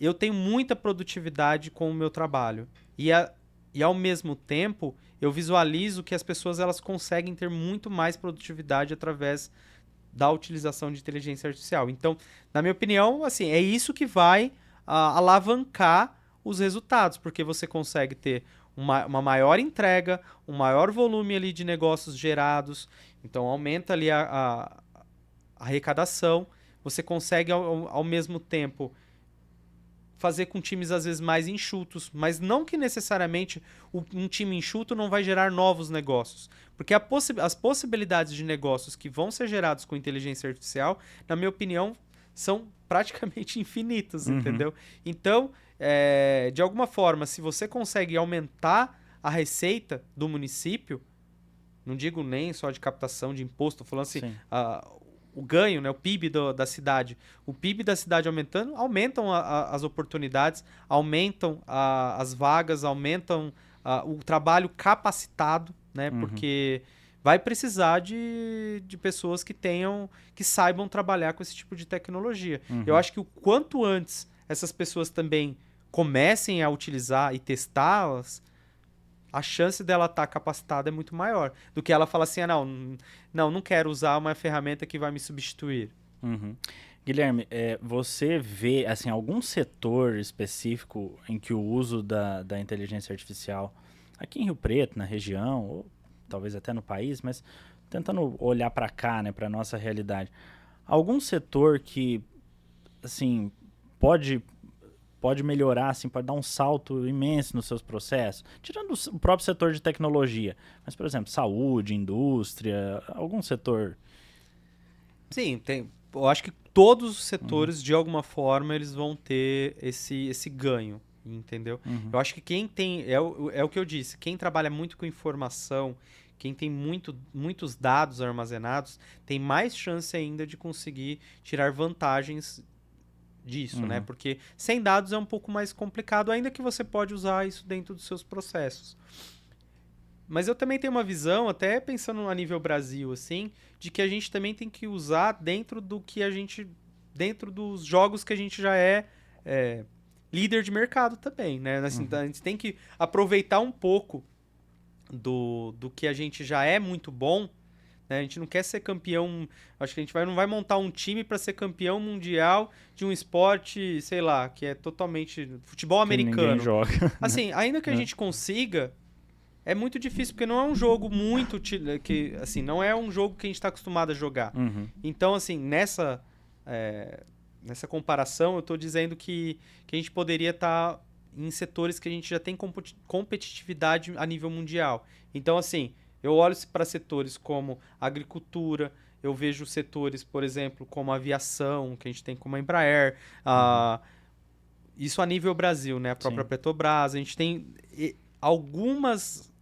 Speaker 2: eu tenho muita produtividade com o meu trabalho. E ao mesmo tempo, eu visualizo que as pessoas elas conseguem ter muito mais produtividade através da utilização de inteligência artificial. Então, na minha opinião, assim, é isso que vai alavancar os resultados, porque você consegue ter uma maior entrega, um maior volume ali de negócios gerados, então aumenta ali a arrecadação, você consegue ao mesmo tempo fazer com times às vezes mais enxutos, mas não que necessariamente um time enxuto não vai gerar novos negócios, porque as possibilidades de negócios que vão ser gerados com inteligência artificial, na minha opinião, são praticamente infinitas, entendeu? Então, de alguma forma, se você consegue aumentar a receita do município, não digo nem só de captação de imposto, tô falando assim, o ganho, né, o PIB da cidade. O PIB da cidade aumentando, aumentam as oportunidades, aumentam as vagas, aumentam o trabalho capacitado, né, porque vai precisar de pessoas que saibam trabalhar com esse tipo de tecnologia. Eu acho que o quanto antes essas pessoas também comecem a utilizar e testá-las, a chance dela estar capacitada é muito maior do que ela falar assim, não quero usar uma ferramenta que vai me substituir.
Speaker 1: Guilherme, você vê assim, algum setor específico em que o uso da inteligência artificial, aqui em Rio Preto, na região, ou talvez até no país, mas tentando olhar para cá, né, para nossa realidade, algum setor que assim, pode melhorar, assim, pode dar um salto imenso nos seus processos, tirando o próprio setor de tecnologia, mas, por exemplo, saúde, indústria, algum setor?
Speaker 2: Sim, eu acho que todos os setores, de alguma forma, eles vão ter esse ganho, entendeu? Eu acho que quem tem, é o que eu disse, quem trabalha muito com informação, quem tem muitos dados armazenados, tem mais chance ainda de conseguir tirar vantagens disso, né? Porque sem dados é um pouco mais complicado, ainda que você pode usar isso dentro dos seus processos. Mas eu também tenho uma visão, até pensando a nível Brasil, assim, de que a gente também tem que usar dentro dos jogos que a gente já é líder de mercado também, né? Assim, a gente tem que aproveitar um pouco do que a gente já é muito bom, né? A gente não quer ser campeão. Acho que a gente não vai montar um time para ser campeão mundial de um esporte, sei lá, que é totalmente futebol americano.
Speaker 1: Que ninguém joga.
Speaker 2: Assim, ainda que a gente consiga, é muito difícil porque não é um jogo muito que assim, não é um jogo que a gente está acostumado a jogar. Então, assim, nessa comparação, eu estou dizendo que a gente poderia estar em setores que a gente já tem competitividade a nível mundial. Então, assim, eu olho para setores como agricultura, eu vejo setores, por exemplo, como aviação, que a gente tem como a Embraer, isso a nível Brasil, né? A própria Petrobras, a gente tem alguns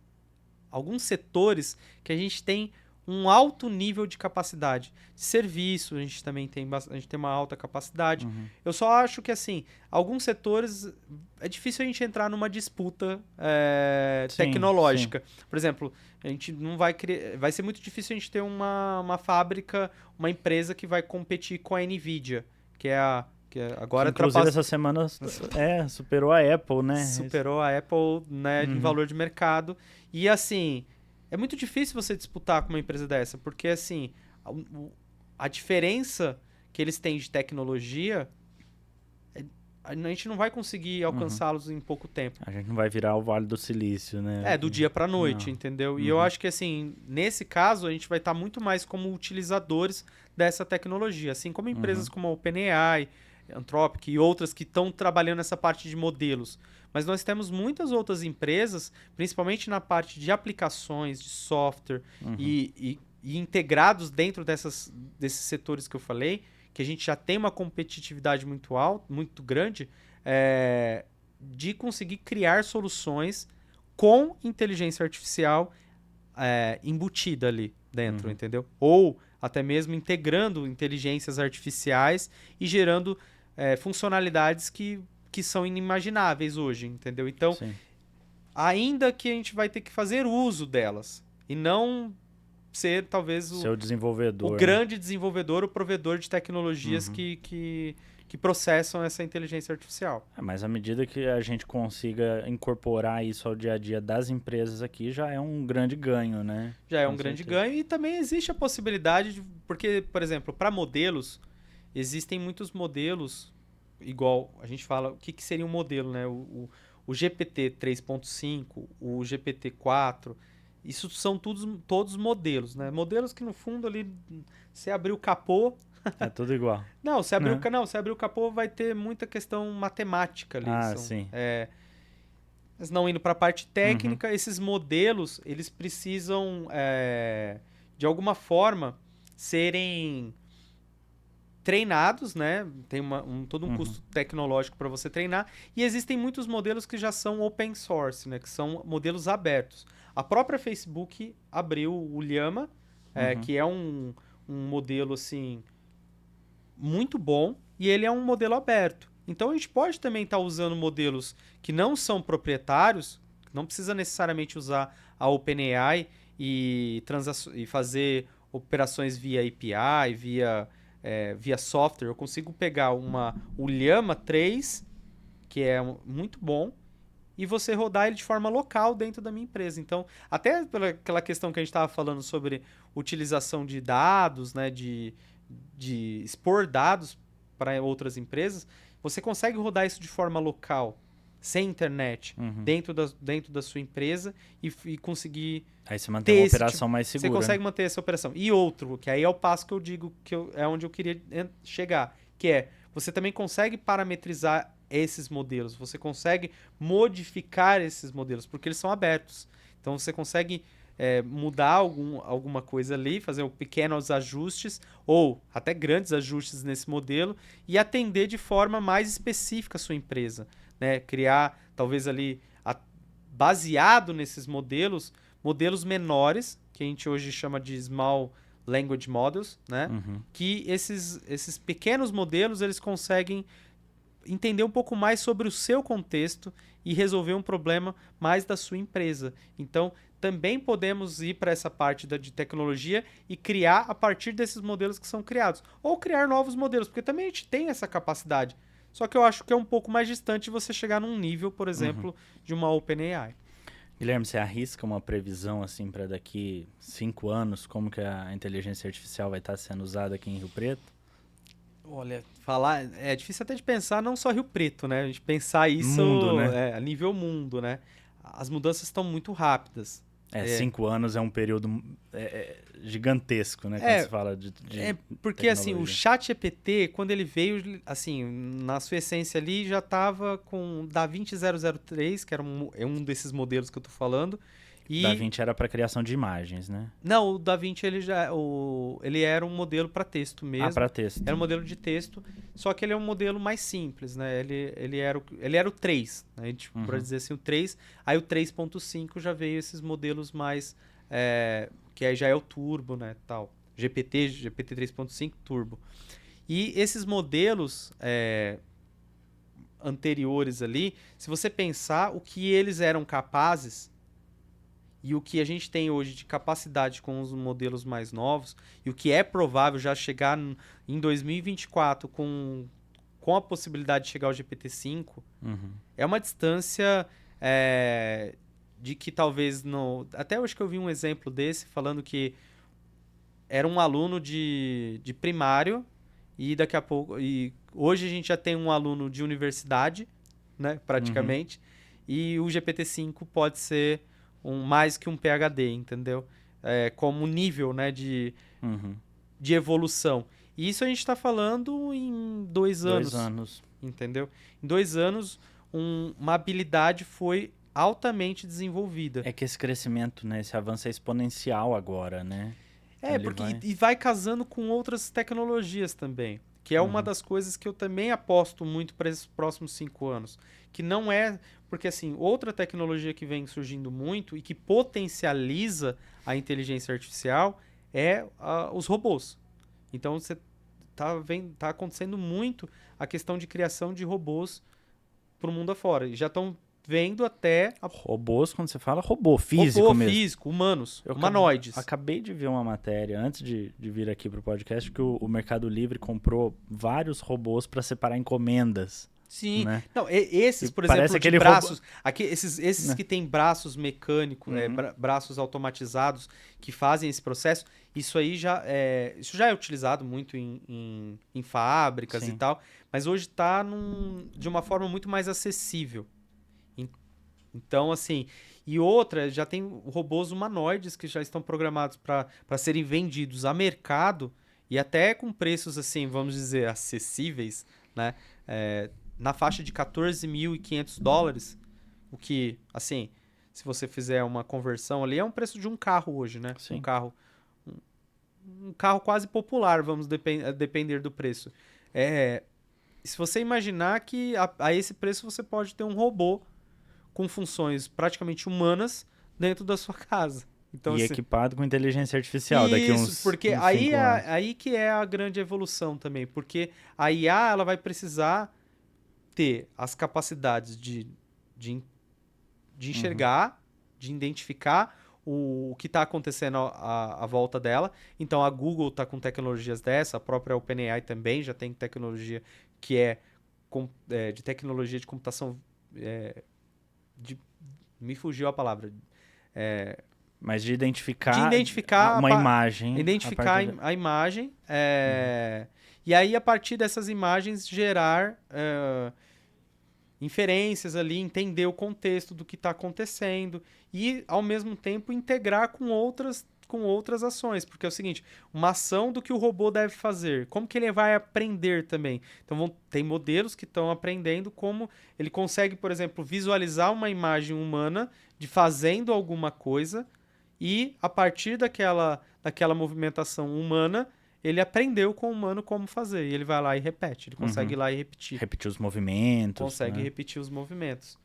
Speaker 2: setores que a gente tem um alto nível de capacidade. Serviço, a gente também tem uma alta capacidade. Eu só acho que, assim, alguns setores é difícil a gente entrar numa disputa tecnológica. Por exemplo, a gente não vai ser muito difícil a gente ter uma fábrica, uma empresa que vai competir com a Nvidia, que agora
Speaker 1: inclusive essa semana superou a Apple, né?
Speaker 2: Superou a Apple, né, em valor de mercado. E assim, é muito difícil você disputar com uma empresa dessa, porque assim, a diferença que eles têm de tecnologia a gente não vai conseguir alcançá-los em pouco tempo.
Speaker 1: A gente não vai virar o Vale do Silício, né?
Speaker 2: Do dia pra noite,
Speaker 1: Não.
Speaker 2: entendeu? E eu acho que, assim, nesse caso, a gente vai estar muito mais como utilizadores dessa tecnologia. Assim como empresas como a OpenAI, Anthropic e outras que estão trabalhando nessa parte de modelos. Mas nós temos muitas outras empresas, principalmente na parte de aplicações, de software e integrados dentro desses setores que eu falei, que a gente já tem uma competitividade muito alta, muito grande, de conseguir criar soluções com inteligência artificial embutida ali dentro, entendeu? Ou até mesmo integrando inteligências artificiais e gerando funcionalidades que são inimagináveis hoje, entendeu? Então,
Speaker 1: Sim.
Speaker 2: ainda que a gente vai ter que fazer uso delas e não ser talvez
Speaker 1: Seu desenvolvedor,
Speaker 2: o grande desenvolvedor, o provedor de tecnologias que processam essa inteligência artificial.
Speaker 1: Mas à medida que a gente consiga incorporar isso ao dia a dia das empresas aqui, já é um grande ganho, né?
Speaker 2: Já é
Speaker 1: Com
Speaker 2: um grande
Speaker 1: certeza.
Speaker 2: ganho e também existe a possibilidade de... Porque, por exemplo, para modelos, existem muitos modelos, igual a gente fala, o que seria um modelo, né? O GPT 3.5, o GPT 4, isso são todos modelos, né? Modelos que, no fundo, ali, você abrir o capô...
Speaker 1: É tudo igual.
Speaker 2: Não, se abrir o capô vai ter muita questão matemática ali.
Speaker 1: Sim.
Speaker 2: Mas não indo para a parte técnica, esses modelos, eles precisam, de alguma forma, serem treinados, né? Tem todo um custo tecnológico para você treinar. E existem muitos modelos que já são open source, né? Que são modelos abertos. A própria Facebook abriu o Llama, que é um modelo, assim, muito bom, e ele é um modelo aberto. Então a gente pode também estar usando modelos que não são proprietários, não precisa necessariamente usar a OpenAI e fazer operações via API, via software. Eu consigo pegar o Llama 3, que é muito bom, e você rodar ele de forma local dentro da minha empresa. Então, até pelaquela questão que a gente estava falando sobre utilização de dados, né, de expor dados para outras empresas, você consegue rodar isso de forma local, sem internet, dentro da sua empresa e conseguir...
Speaker 1: Aí você mantém uma operação mais segura.
Speaker 2: Você consegue manter essa operação. E outro, que aí é o passo que eu digo, é onde eu queria chegar, que é, você também consegue parametrizar esses modelos, você consegue modificar esses modelos, porque eles são abertos. Então você consegue mudar alguma coisa ali, fazer pequenos ajustes ou até grandes ajustes nesse modelo e atender de forma mais específica a sua empresa, né? Criar, talvez ali, baseado nesses modelos menores, que a gente hoje chama de Small Language Models, né? Que esses pequenos modelos, eles conseguem entender um pouco mais sobre o seu contexto e resolver um problema mais da sua empresa. Então, também podemos ir para essa parte de tecnologia e criar a partir desses modelos que são criados. Ou criar novos modelos, porque também a gente tem essa capacidade. Só que eu acho que é um pouco mais distante você chegar num nível, por exemplo, de uma OpenAI.
Speaker 1: Guilherme, você arrisca uma previsão assim para daqui 5 anos, como que a inteligência artificial vai estar sendo usada aqui em Rio Preto?
Speaker 2: Olha, falar é difícil até de pensar, não só Rio Preto, né? A gente pensar isso
Speaker 1: Mundo, né?
Speaker 2: a nível mundo, né? As mudanças estão muito rápidas.
Speaker 1: 5 anos é um período gigantesco, né? Quando se fala de
Speaker 2: porque assim, o ChatGPT, quando ele veio, assim, na sua essência ali, já estava com o DaVinci 003, que era um desses modelos que eu tô falando. E...
Speaker 1: DaVinci era para criação de imagens, né?
Speaker 2: Não, o DaVinci ele era um modelo para texto mesmo.
Speaker 1: Para texto.
Speaker 2: Era um modelo de texto, só que ele é um modelo mais simples, né? Ele era o 3, né? A gente pode dizer assim, o 3. Aí o 3.5 já veio esses modelos mais... que aí já é o Turbo, né? Tal. GPT 3.5 Turbo. E esses modelos anteriores ali, se você pensar o que eles eram capazes... E o que a gente tem hoje de capacidade com os modelos mais novos, e o que é provável já chegar em 2024 com a possibilidade de chegar ao GPT-5, é uma distância de que talvez... Até eu acho que eu vi um exemplo desse, falando que era um aluno de primário, e daqui a pouco... E hoje a gente já tem um aluno de universidade, né, praticamente, e o GPT-5 pode ser mais que um PhD, entendeu? Como nível, né, de evolução. E isso a gente está falando em 2 anos.
Speaker 1: 2 anos.
Speaker 2: Entendeu? Em 2 anos, uma habilidade foi altamente desenvolvida.
Speaker 1: É que esse crescimento, né, esse avanço é exponencial agora, né?
Speaker 2: E vai casando com outras tecnologias também, que é uma das coisas que eu também aposto muito para esses próximos 5 anos, que não é, porque assim, outra tecnologia que vem surgindo muito e que potencializa a inteligência artificial é os robôs. Então você tá acontecendo muito a questão de criação de robôs para o mundo afora. E já estão vendo até...
Speaker 1: Robôs, quando você fala, robô físico mesmo.
Speaker 2: Físico, humanos, humanoides.
Speaker 1: Acabei de ver uma matéria, antes de vir aqui pro podcast, que o Mercado Livre comprou vários robôs para separar encomendas.
Speaker 2: Sim.
Speaker 1: Né?
Speaker 2: Não, esses, por exemplo, de braços... Esses que têm braços mecânicos, braços automatizados, que fazem esse processo, isso já é utilizado muito em fábricas e tal, mas hoje está de uma forma muito mais acessível. Então, assim... E outra, já tem robôs humanoides que já estão programados para serem vendidos a mercado e até com preços, assim, vamos dizer, acessíveis, né? Na faixa de $14.500, o que, assim, se você fizer uma conversão ali, é um preço de um carro hoje, né?
Speaker 1: Sim.
Speaker 2: Um carro quase popular, vamos depender do preço. Se você imaginar que a esse preço você pode ter um robô com funções praticamente humanas dentro da sua casa. Então,
Speaker 1: e
Speaker 2: assim,
Speaker 1: equipado com inteligência artificial daqui a uns
Speaker 2: porque
Speaker 1: uns
Speaker 2: aí
Speaker 1: 5 anos.
Speaker 2: aí que é a grande evolução também, porque a IA ela vai precisar ter as capacidades de enxergar, de identificar o que está acontecendo à volta dela. Então a Google está com tecnologias dessa, a própria OpenAI também já tem tecnologia que de tecnologia de computação... me fugiu a palavra.
Speaker 1: Mas de identificar
Speaker 2: uma
Speaker 1: imagem.
Speaker 2: Identificar a imagem. E aí, a partir dessas imagens, gerar inferências ali, entender o contexto do que está acontecendo e, ao mesmo tempo, integrar com outras ações. Porque é o seguinte, uma ação do que o robô deve fazer. Como que ele vai aprender também? Então, tem modelos que estão aprendendo como ele consegue, por exemplo, visualizar uma imagem humana de fazendo alguma coisa e, a partir daquela movimentação humana, ele aprendeu com o humano como fazer. E ele vai lá e repete. Ele consegue ir lá e repetir.
Speaker 1: Repetir os movimentos.
Speaker 2: Consegue repetir os movimentos.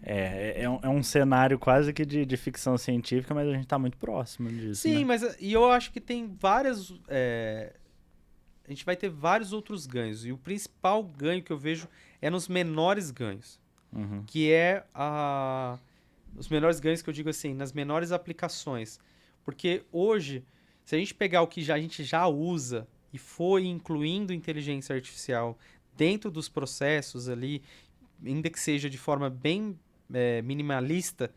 Speaker 1: É um cenário quase que de ficção científica, mas a gente está muito próximo disso.
Speaker 2: Sim,
Speaker 1: né?
Speaker 2: mas eu acho que tem várias... a gente vai ter vários outros ganhos. E o principal ganho que eu vejo é nos menores ganhos. Que é os menores ganhos que eu digo assim, nas menores aplicações. Porque hoje, se a gente pegar o que a gente já usa e for incluindo inteligência artificial dentro dos processos ali, ainda que seja de forma bem minimalista,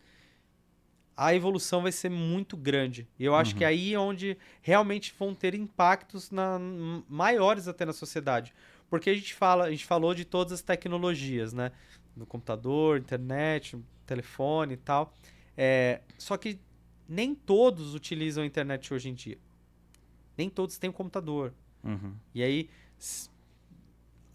Speaker 2: a evolução vai ser muito grande. E eu acho que aí é onde realmente vão ter impactos maiores até na sociedade. Porque a gente falou de todas as tecnologias, né? No computador, internet, telefone e tal. Só que nem todos utilizam a internet hoje em dia. Nem todos têm um computador. E aí,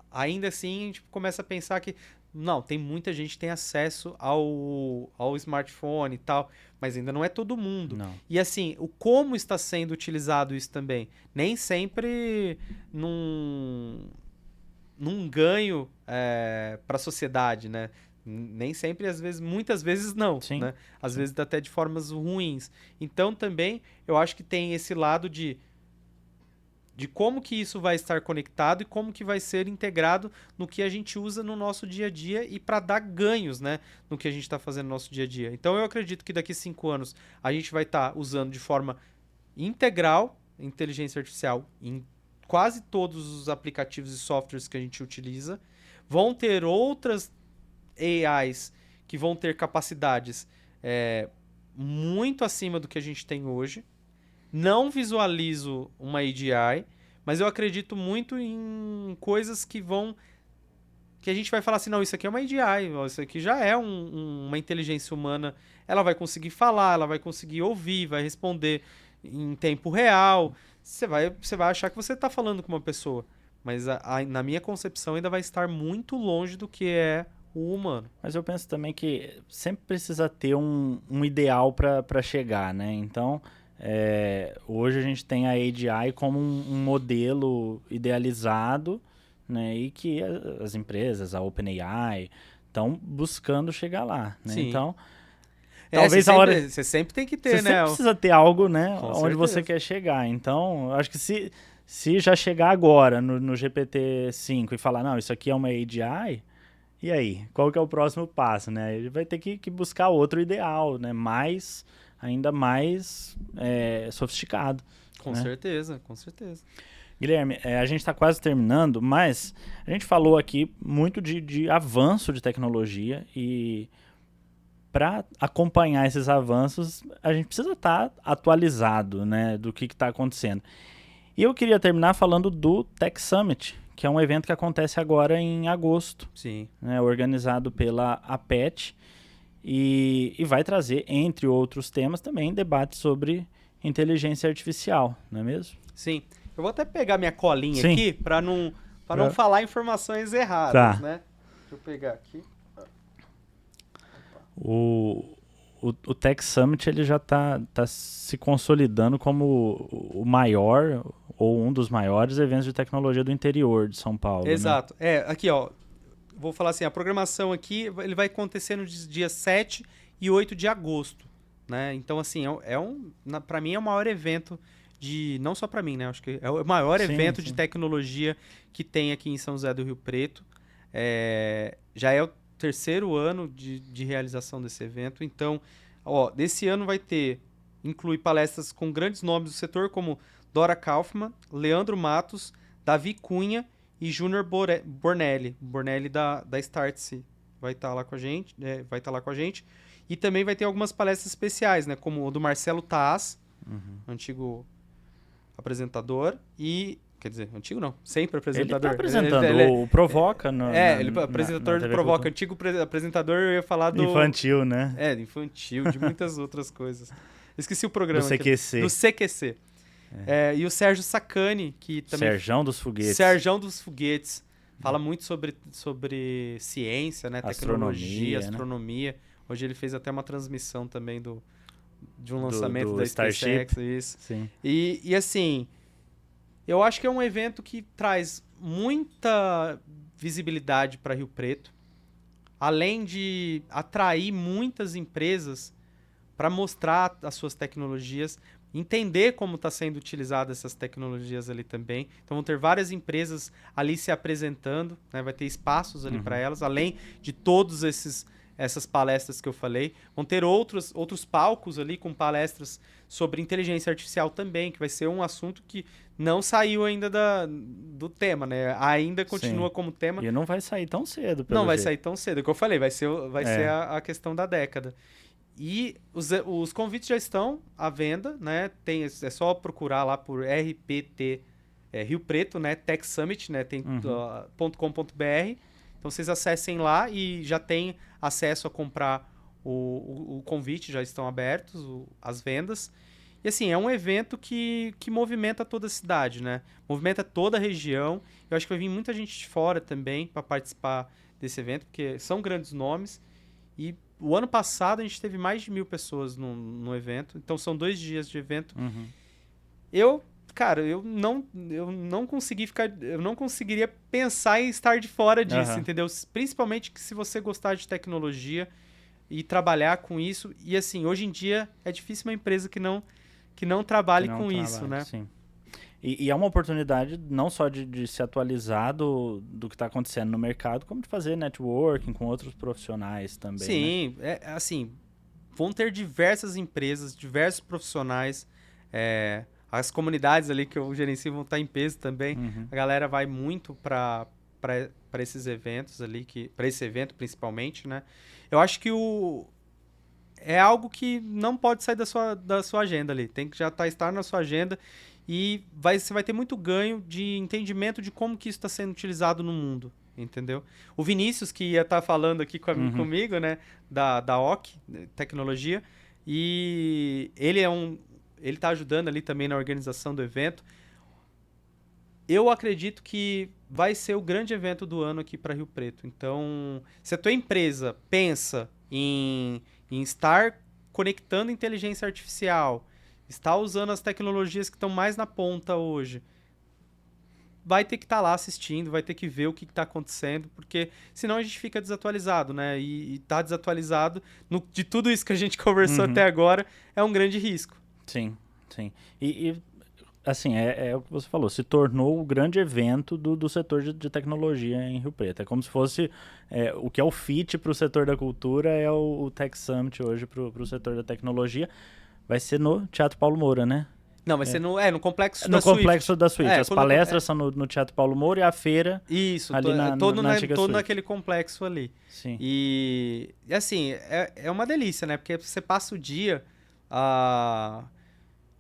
Speaker 2: ainda assim, a gente começa a pensar que não, tem muita gente que tem acesso ao smartphone e tal, mas ainda não é todo mundo.
Speaker 1: Não.
Speaker 2: E assim, como está sendo utilizado isso também? Nem sempre num ganho para a sociedade, né? Nem sempre, muitas vezes não,
Speaker 1: Sim,
Speaker 2: né? Às
Speaker 1: sim.
Speaker 2: vezes até de formas ruins. Então também eu acho que tem esse lado de como que isso vai estar conectado e como que vai ser integrado no que a gente usa no nosso dia a dia e para dar ganhos, né, no que a gente está fazendo no nosso dia a dia. Então eu acredito que daqui a 5 anos a gente vai estar usando de forma integral inteligência artificial em quase todos os aplicativos e softwares que a gente utiliza. Vão ter outras AIs que vão ter capacidades muito acima do que a gente tem hoje. Não visualizo uma AGI, mas eu acredito muito em coisas que a gente vai falar assim, não, isso aqui é uma AGI, ó, isso aqui já é uma inteligência humana, ela vai conseguir falar, ela vai conseguir ouvir, vai responder em tempo real, você vai achar que você está falando com uma pessoa, mas na minha concepção ainda vai estar muito longe do que é o humano.
Speaker 1: Mas eu penso também que sempre precisa ter um ideal para chegar, né? Então, hoje a gente tem a AGI como um modelo idealizado, né? E que as empresas, a OpenAI, estão buscando chegar lá, né?
Speaker 2: Sim.
Speaker 1: Então, talvez
Speaker 2: você sempre tem que ter,
Speaker 1: você
Speaker 2: né?
Speaker 1: sempre precisa ter algo, né?
Speaker 2: Com
Speaker 1: onde
Speaker 2: certeza.
Speaker 1: você quer chegar. Então, eu acho que se já chegar agora no GPT-5 e falar, não, isso aqui é uma AGI, e aí? Qual que é o próximo passo, né? Ele vai ter que buscar outro ideal, né? Ainda mais sofisticado.
Speaker 2: Com
Speaker 1: né?
Speaker 2: certeza, com certeza.
Speaker 1: Guilherme, a gente está quase terminando, mas a gente falou aqui muito de avanço de tecnologia e para acompanhar esses avanços, a gente precisa estar atualizado, né, do que está acontecendo. E eu queria terminar falando do Tech Summit, que é um evento que acontece agora em agosto.
Speaker 2: Sim.
Speaker 1: Né, organizado pela APET e vai trazer, entre outros temas, também debates sobre inteligência artificial, não é mesmo?
Speaker 2: Sim. Eu vou até pegar minha colinha
Speaker 1: Sim.
Speaker 2: aqui para não falar informações erradas,
Speaker 1: Tá.
Speaker 2: né? Deixa eu pegar aqui.
Speaker 1: O Tech Summit ele já está se consolidando como o maior ou um dos maiores eventos de tecnologia do interior de São Paulo.
Speaker 2: Exato.
Speaker 1: Né?
Speaker 2: Aqui, ó. Vou falar assim, a programação aqui ele vai acontecer nos dias 7 e 8 de agosto. Né? Então, assim, para mim é o maior evento não só para mim, né? Acho que é o maior evento de tecnologia que tem aqui em São José do Rio Preto. Já é o terceiro ano de realização desse evento. Então, desse ano inclui palestras com grandes nomes do setor, como Dora Kaufmann, Leandro Matos, Davi Cunha e Júnior Bornelli da Startse. Vai estar lá com a gente. E também vai ter algumas palestras especiais, né? Como o do Marcelo Taas, antigo apresentador, quer dizer, antigo não, sempre apresentador.
Speaker 1: Ele tá apresentando o Provoca.
Speaker 2: Ele é apresentador do Provoca. Antigo apresentador, eu ia falar do...
Speaker 1: Infantil, né?
Speaker 2: Infantil, de muitas outras coisas. Esqueci o programa.
Speaker 1: Do CQC.
Speaker 2: Do CQC. E o Sérgio Sacani, que também...
Speaker 1: Serjão dos Foguetes.
Speaker 2: Serjão dos Foguetes. Fala muito sobre ciência, né? Tecnologia, astronomia. Hoje ele fez até uma transmissão também de um lançamento da SpaceX. Isso.
Speaker 1: Sim.
Speaker 2: E assim, eu acho que é um evento que traz muita visibilidade para Rio Preto, além de atrair muitas empresas para mostrar as suas tecnologias, entender como está sendo utilizada essas tecnologias ali também. Então vão ter várias empresas ali se apresentando, né? Vai ter espaços ali para elas, além de todos essas palestras que eu falei. Vão ter outros palcos ali com palestras sobre inteligência artificial também, que vai ser um assunto que não saiu ainda do tema, né? Ainda continua como tema.
Speaker 1: E não vai sair tão cedo,
Speaker 2: Não vai sair tão cedo. É o que eu falei, vai ser a questão da década. E os convites já estão à venda, né? É só procurar lá por RPT Rio Preto, né? Tech Summit, né? Tem .com.br. Então vocês acessem lá e já tem acesso a comprar o convite, já estão abertos as vendas. E assim, é um evento que movimenta toda a cidade, né? Movimenta toda a região. Eu acho que vai vir muita gente de fora também para participar desse evento, porque são grandes nomes. E o ano passado a gente teve mais de 1.000 pessoas no evento. Então são 2 dias de evento. Eu não conseguiria pensar em estar de fora disso, entendeu? Principalmente que se você gostar de tecnologia e trabalhar com isso. E assim, hoje em dia é difícil uma empresa que não trabalhe com isso, né?
Speaker 1: Sim. E é uma oportunidade não só de se atualizar do que está acontecendo no mercado, como de fazer networking com outros profissionais também.
Speaker 2: Sim, né? Assim, vão ter diversas empresas, diversos profissionais, as comunidades ali que eu gerencio vão estar em peso também. A galera vai muito para esses eventos ali, para esse evento principalmente, né? Eu acho que é algo que não pode sair da sua agenda ali. Tem que já estar na sua agenda. e você vai ter muito ganho de entendimento de como que isso está sendo utilizado no mundo, entendeu? O Vinícius, que ia estar falando aqui comigo, né, da OC, tecnologia, e ele está ajudando ali também na organização do evento. Eu acredito que vai ser o grande evento do ano aqui para Rio Preto. Então, se a tua empresa pensa em estar conectando inteligência artificial, está usando as tecnologias que estão mais na ponta hoje, vai ter que estar lá assistindo, vai ter que ver o que está acontecendo, porque senão a gente fica desatualizado, né? E tá desatualizado de tudo isso que a gente conversou até agora é um grande risco.
Speaker 1: Sim, sim. E assim, é o que você falou, se tornou o grande evento do setor de tecnologia em Rio Preto. É como se fosse o que é o FIT para o setor da cultura, é o Tech Summit hoje para o setor da tecnologia. Vai ser no Teatro Paulo Moura, né?
Speaker 2: Não, vai ser no Complexo
Speaker 1: da Swift. No Complexo da Swift.
Speaker 2: As
Speaker 1: palestras são no Teatro Paulo Moura e a feira ali na antiga
Speaker 2: todo
Speaker 1: Swift.
Speaker 2: naquele complexo ali.
Speaker 1: Sim.
Speaker 2: E assim, é uma delícia, né? Porque você passa o dia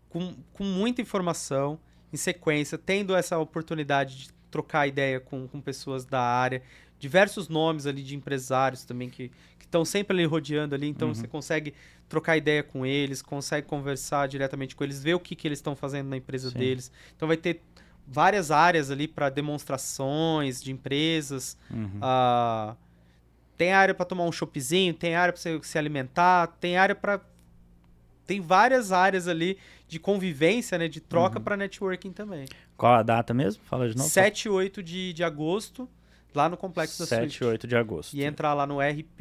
Speaker 2: com muita informação, em sequência, tendo essa oportunidade de trocar ideia com pessoas da área, diversos nomes ali de empresários também que estão sempre ali rodeando ali, então você consegue trocar ideia com eles, consegue conversar diretamente com eles, ver o que eles estão fazendo na empresa deles. Então vai ter várias áreas ali para demonstrações de empresas, tem área para tomar um choppzinho, tem área para você se alimentar, tem várias áreas ali de convivência, né, de troca para networking também.
Speaker 1: Qual a data mesmo? Fala de novo.
Speaker 2: 7 e 8 de agosto, lá no Complexo da Swift.
Speaker 1: 7 e 8 de agosto.
Speaker 2: E entrar lá no rpts.com.br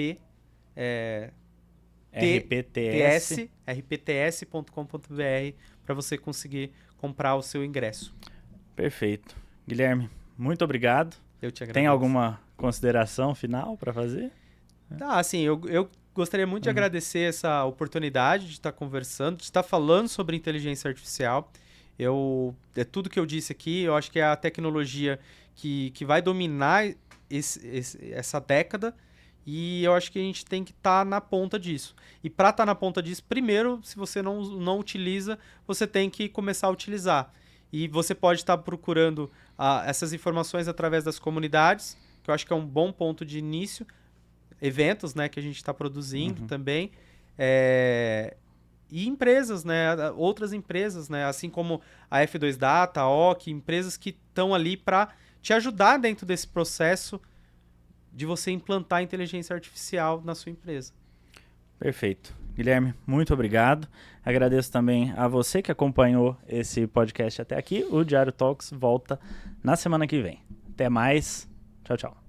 Speaker 2: para você conseguir comprar o seu ingresso.
Speaker 1: Perfeito. Guilherme, muito obrigado.
Speaker 2: Eu te agradeço.
Speaker 1: Tem alguma consideração final para fazer?
Speaker 2: Assim, eu gostaria muito de agradecer essa oportunidade de estar conversando, de estar falando sobre inteligência artificial. É tudo que eu disse aqui, eu acho que é a tecnologia que vai dominar essa década, e eu acho que a gente tem que estar na ponta disso. E para estar na ponta disso, primeiro, se você não utiliza, você tem que começar a utilizar. E você pode estar procurando essas informações através das comunidades, que eu acho que é um bom ponto de início. Eventos, né, que a gente está produzindo também. E empresas, né, outras empresas, né, assim como a F2 Data, a OC, empresas que estão ali para te ajudar dentro desse processo de você implantar a inteligência artificial na sua empresa.
Speaker 1: Perfeito. Guilherme, muito obrigado. Agradeço também a você que acompanhou esse podcast até aqui. O Diário Talks volta na semana que vem. Até mais. Tchau, tchau.